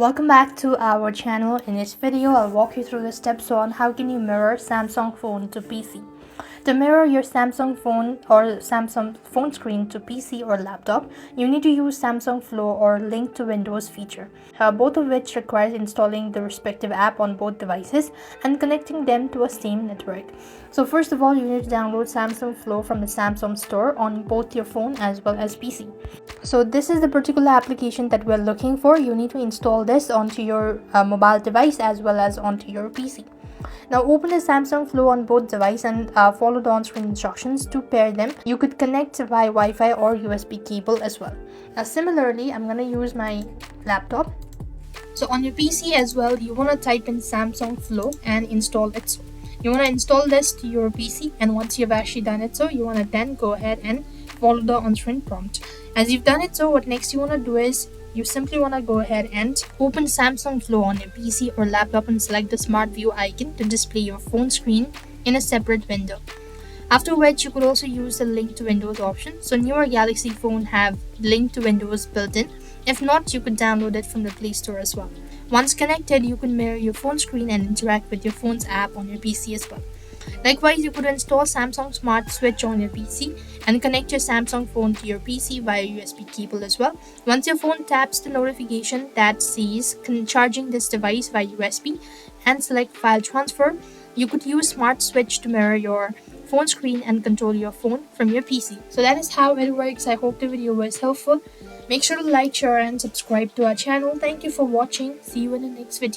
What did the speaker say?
Welcome back to our channel. In this video, I'll walk you through the steps on how can you mirror Samsung phone to PC. To mirror your Samsung phone or Samsung phone screen to PC or laptop, you need to use Samsung Flow or Link to Windows feature, both of which requires installing the respective app on both devices and connecting them to a same network. So first of all, you need to download Samsung Flow from the Samsung store on both your phone as well as PC. So this is the particular application that we're looking for. You need to install this onto your mobile device as well as onto your PC. Now open the Samsung Flow on both devices and follow the on-screen instructions to pair them. You could connect via Wi-Fi or USB cable as well. Now similarly, I'm going to use my laptop. So on your PC as well, you want to type in Samsung Flow and install it. So you want to install this to your PC, and once you've actually done it, so you want to then go ahead and follow the on-screen prompt. As you've done it, so what next you want to do is you simply want to go ahead and open Samsung Flow on your PC or laptop and select the Smart View icon to display your phone screen in a separate window. After which, you could also use the Link to Windows option. So newer Galaxy phone have Link to Windows built in. If not, you could download it from the Play Store as well. Once connected, you can mirror your phone screen and interact with your phone's app on your PC as well. Likewise, you could install Samsung Smart Switch on your PC and connect your Samsung phone to your PC via USB cable as well. Once your phone taps the notification that says charging this device via USB and select file transfer, you could use Smart Switch to mirror your phone screen and control your phone from your PC. So that is how it works. I hope the video was helpful. Make sure to like, share and subscribe to our channel. Thank you for watching. See you in the next video.